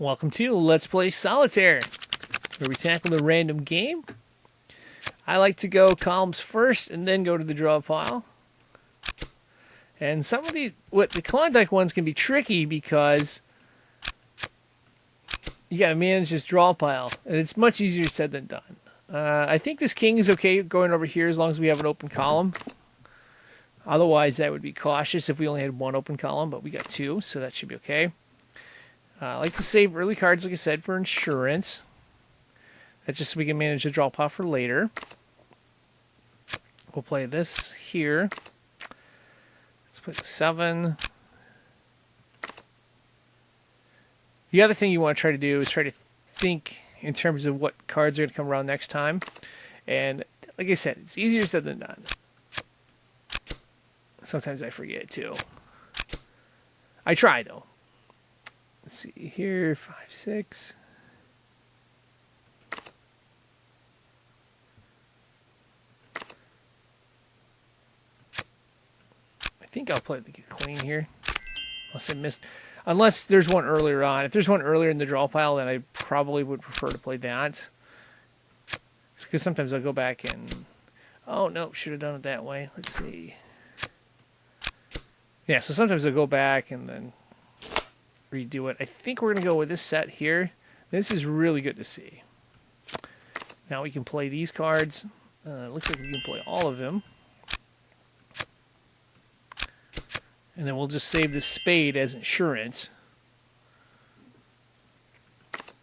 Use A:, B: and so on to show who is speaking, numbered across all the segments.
A: Welcome to Let's Play Solitaire, where we tackle a random game. I like to go columns first and then go to the draw pile. And some of the Klondike ones can be tricky because you got to manage this draw pile, and it's much easier said than done. I think this king is okay going over here as long as we have an open column. Otherwise, that would be cautious if we only had one open column, but we got two, so that should be okay. I like to save early cards, like I said, for insurance. That's just so we can manage the draw pile for later. We'll play this here. Let's put 7. The other thing you want to try to do is try to think in terms of what cards are going to come around next time. And like I said, it's easier said than done. Sometimes I forget too. I try though. Let's see here, 5, 6. I think I'll play the queen here. Unless I missed. Unless there's one earlier on. If there's one earlier in the draw pile, then I probably would prefer to play that. Because sometimes I'll go back and... Oh, no, should have done it that way. Let's see. Yeah, so sometimes I'll go back and then redo it. I think we're going to go with this set here. This is really good to see. Now we can play these cards. Looks like we can play all of them. And then we'll just save this spade as insurance.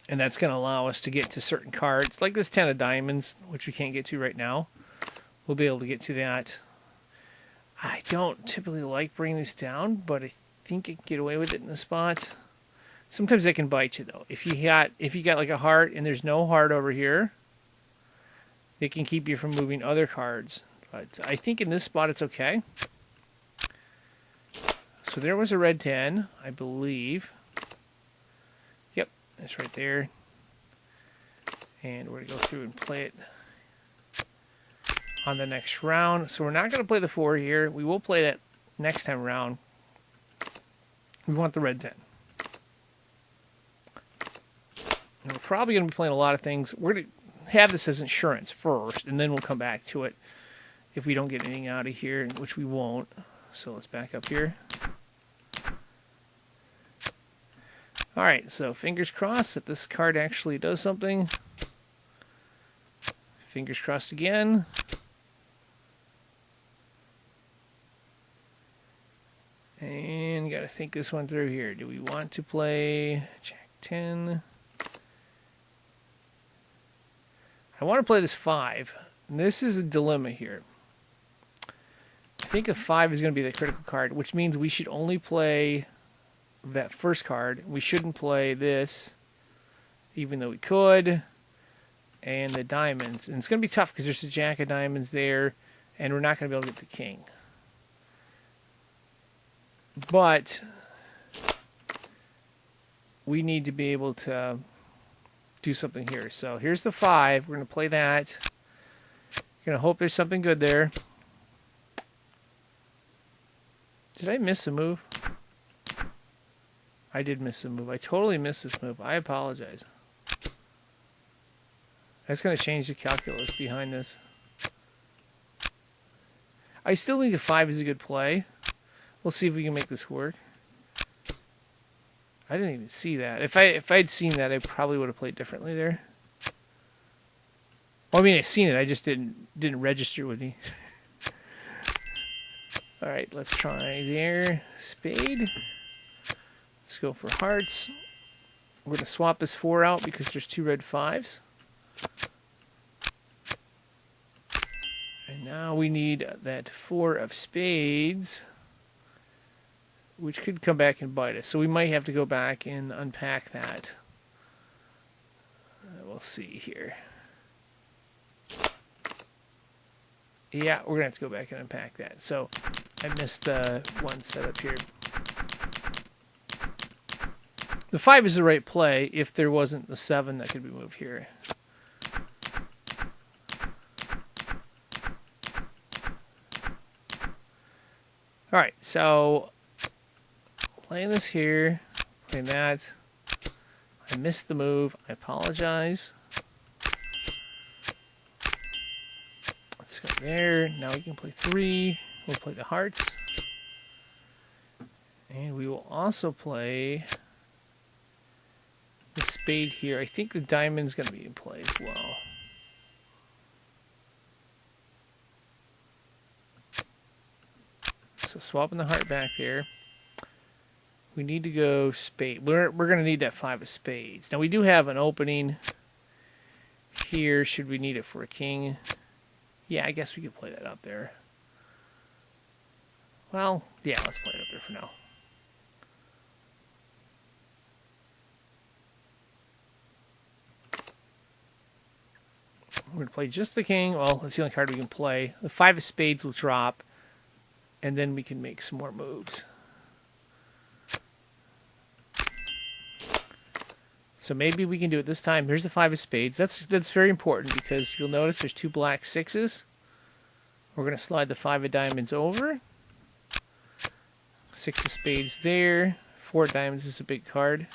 A: And that's going to allow us to get to certain cards, like this 10 of diamonds, which we can't get to right now. We'll be able to get to that. I don't typically like bringing this down, but I think I can get away with it in the spot. Sometimes they can bite you though. If you got like a heart and there's no heart over here, they can keep you from moving other cards. But I think in this spot it's okay. So there was a red 10, I believe. Yep, that's right there. And we're going to go through and play it on the next round. So we're not going to play the 4 here. We will play that next time around. We want the red 10. And we're probably going to be playing a lot of things. We're going to have this as insurance first, and then we'll come back to it if we don't get anything out of here, which we won't. So let's back up here. Alright, so fingers crossed that this card actually does something. Fingers crossed again. And got to think this one through here. Do we want to play Jack 10? I want to play this 5. And this is a dilemma here. I think a 5 is going to be the critical card, which means we should only play that first card. We shouldn't play this, even though we could. And the diamonds. And it's going to be tough because there's a jack of diamonds there, and we're not going to be able to get the king. But we need to be able to do something here. So here's the 5. We're going to play that. Going to hope there's something good there. Did I miss a move? I did miss a move. I totally missed this move. I apologize. That's going to change the calculus behind this. I still think a 5 is a good play. We'll see if we can make this work. I didn't even see that. If I'd seen that, I probably would have played differently there. Well, I mean, I seen it. I just didn't register with me. All right, let's try there. Spade. Let's go for hearts. We're going to swap this 4 out because there's 2 red 5s. And now we need that 4 of spades, which could come back and bite us. So we might have to go back and unpack that. We'll see here. Yeah, we're going to have to go back and unpack that. So I missed one setup here. The 5 is the right play if there wasn't the 7 that could be moved here. Alright, so playing this here, playing that. I missed the move. I apologize. Let's go there. Now we can play 3. We'll play the hearts. And we will also play the spade here. I think the diamond's going to be in play as well. So swapping the heart back there. We need to go spade. We're going to need that 5 of spades. Now we do have an opening here. Should we need it for a king? Yeah, I guess we could play that up there. Well, yeah, let's play it up there for now. We're going to play just the king. Well, that's the only card we can play. The 5 of spades will drop, and then we can make some more moves. So maybe we can do it this time. Here's the 5 of spades. That's very important because you'll notice there's 2 black 6s. We're going to slide the 5 of diamonds over. 6 of spades there. 4 of diamonds is a big card.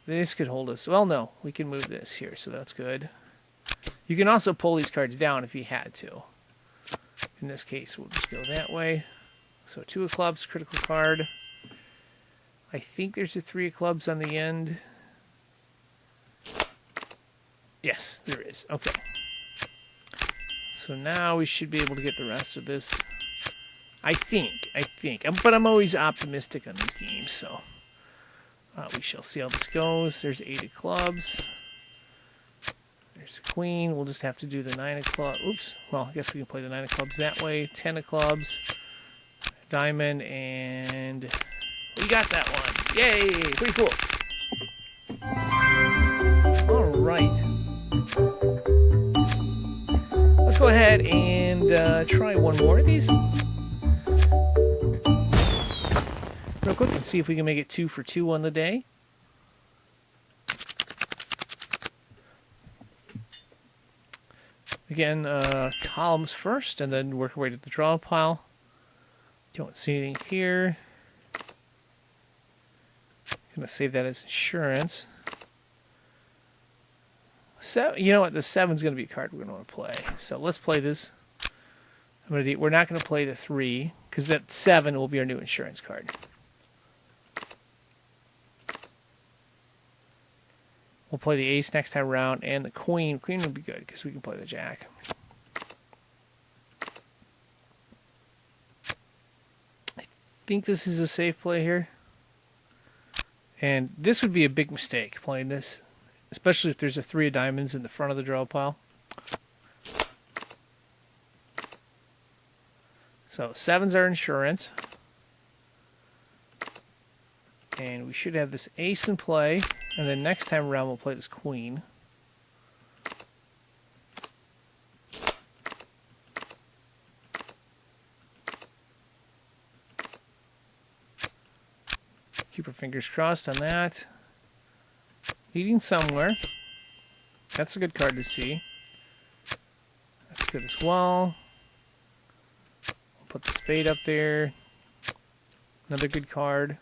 A: This could hold us. Well, no. We can move this here, so that's good. You can also pull these cards down if you had to. In this case, we'll just go that way. So 2 of clubs, critical card. I think there's a 3 of clubs on the end. Yes, there is. Okay. So now we should be able to get the rest of this. I think. But I'm always optimistic on these games, so we shall see how this goes. There's 8 of clubs. There's the queen. We'll just have to do the 9 of clubs. Oops. Well, I guess we can play the 9 of clubs that way. 10 of clubs. Diamond, and we got that one. Yay! Pretty cool. All right. Let's go ahead and try one more of these. Real quick and see if we can make it 2 for 2 on the day. Again, columns first, and then work our way to the draw pile. Don't see anything here. Gonna save that as insurance. You know what? The 7's gonna be a card we're gonna want to play. So let's play this. We're not gonna play the 3 because that 7 will be our new insurance card. We'll play the ace next time around, and the queen. Queen would be good because we can play the jack. I think this is a safe play here. And this would be a big mistake, playing this. Especially if there's a 3 of diamonds in the front of the draw pile. So 7's our insurance. And we should have this ace in play. And then next time around we'll play this queen. Keep our fingers crossed on that. Leading somewhere. That's a good card to see. That's good as well. We'll put the spade up there. Another good card.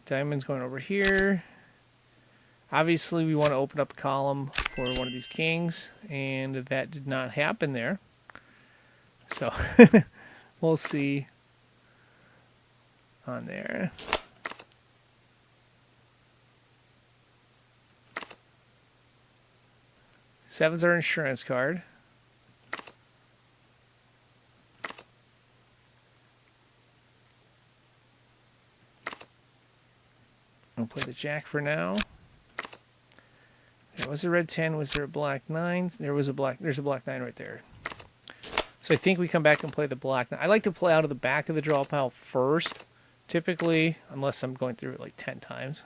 A: Diamond's going over here. Obviously, we want to open up a column for one of these kings, and that did not happen there. So, we'll see on there. Seven's our insurance card. We'll play the jack for now. There was a red 10. Was there a black 9? There's a black 9 right there. So I think we come back and play the black 9. I like to play out of the back of the draw pile first, typically, unless I'm going through it like 10 times.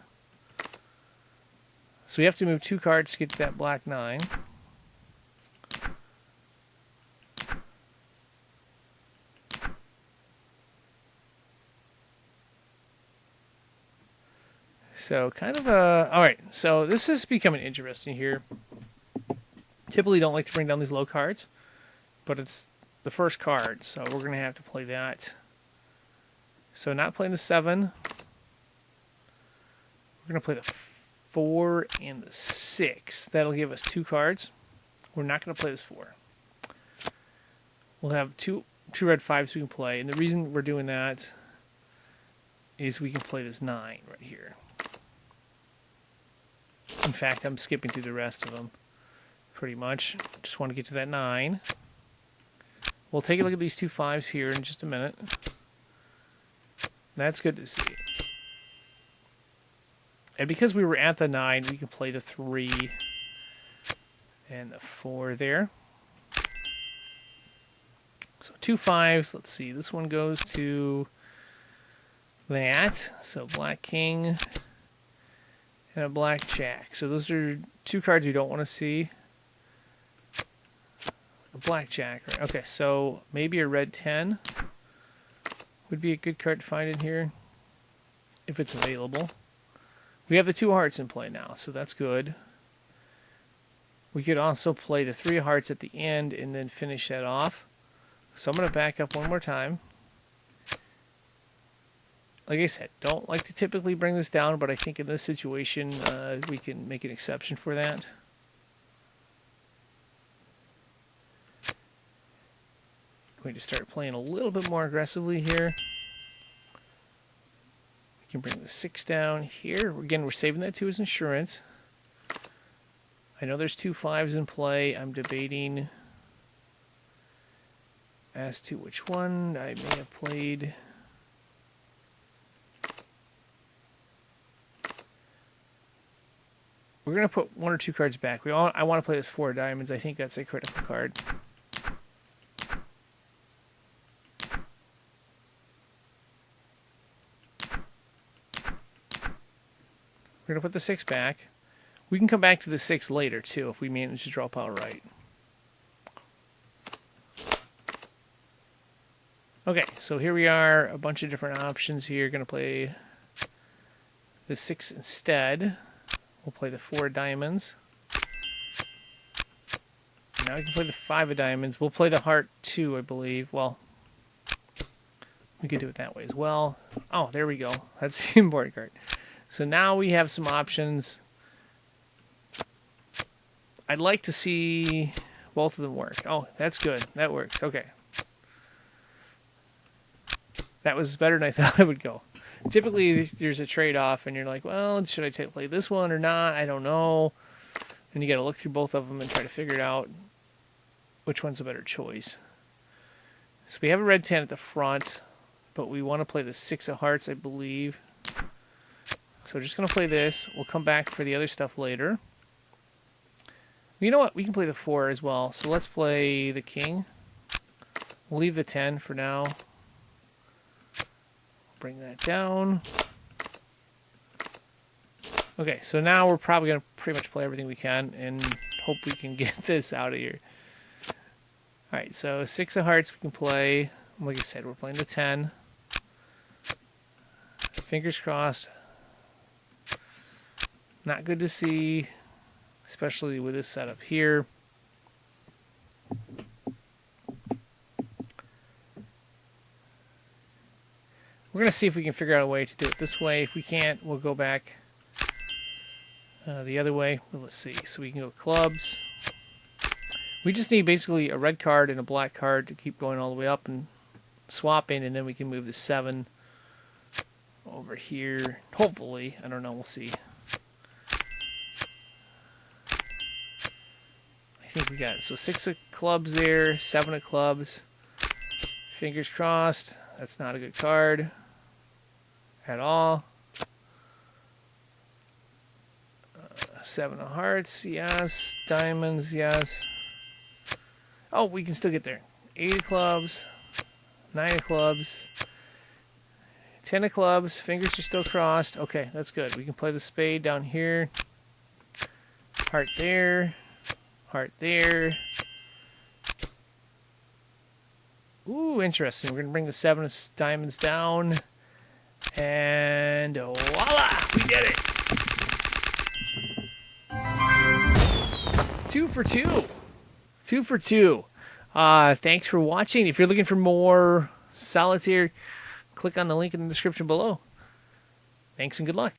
A: So we have to move 2 cards to get to that black 9. So kind of all right, so this is becoming interesting here. Typically don't like to bring down these low cards, but it's the first card, so we're going to have to play that. So not playing the 7. We're We're going to play the 4 and the 6. That'll give us 2 cards. We're not going to play this 4. We'll have two red 5s we can play. And the reason we're doing that is we can play this 9 right here. In fact, I'm skipping through the rest of them pretty much. Just want to get to that 9. We'll take a look at these 2 5s here in just a minute. That's good to see. And because we were at the 9, we can play the 3 and the 4 there. So 2 5s. Let's see. This one goes to that. So black king and a black jack. So those are 2 cards you don't want to see. A black jack. Right? Okay, so maybe a red 10 would be a good card to find in here if it's available. We have the 2 hearts in play now, so that's good. We could also play the 3 hearts at the end and then finish that off. So I'm going to back up one more time. Like I said, don't like to typically bring this down, but I think in this situation we can make an exception for that. I'm going to start playing a little bit more aggressively here. We can bring the 6 down here. Again, we're saving that 2 as insurance. I know there's 2 5s in play. I'm debating as to which one I may have played. We're going to put 1 or 2 cards back. I want to play this 4 of diamonds. I think that's a critical card. We're going to put the 6 back. We can come back to the 6 later, too, if we manage to draw out right. Okay, so here we are. A bunch of different options here. Going to play the 6 instead. We'll play the 4 of diamonds. Now we can play the 5 of diamonds. We'll play the heart 2, I believe. Well, we could do it that way as well. Oh, there we go. That's the important card. So now we have some options. I'd like to see both of them work. Oh, that's good. That works. Okay. That was better than I thought it would go. Typically, there's a trade-off, and you're like, well, should I play this one or not? I don't know. And you got to look through both of them and try to figure it out which one's a better choice. So we have a red 10 at the front, but we want to play the 6 of hearts, I believe. So we're just going to play this. We'll come back for the other stuff later. You know what? We can play the 4 as well. So let's play the king. We'll leave the 10 for now. Bring that down. Okay, so now we're probably going to pretty much play everything we can and hope we can get this out of here. Alright, so 6 of hearts we can play. Like I said, we're playing the 10. Fingers crossed. Not good to see, especially with this setup here. We're going to see if we can figure out a way to do it this way. If we can't, we'll go back the other way. Well, let's see. So we can go clubs. We just need basically a red card and a black card to keep going all the way up and swapping, and then we can move the 7 over here. Hopefully. I don't know. We'll see. I think we got it. So 6 of clubs there, 7 of clubs. Fingers crossed. That's not a good card at all. 7 of hearts, yes. Diamonds, yes. Oh, we can still get there. 8 of clubs, 9 of clubs, 10 of clubs. Fingers are still crossed. Okay, that's good. We can play the spade down here. Heart there. Heart there. Ooh, interesting. We're going to bring the 7 of diamonds down. And voila! We did it! 2 for 2. 2 for 2. Thanks for watching. If you're looking for more Solitaire, click on the link in the description below. Thanks and good luck.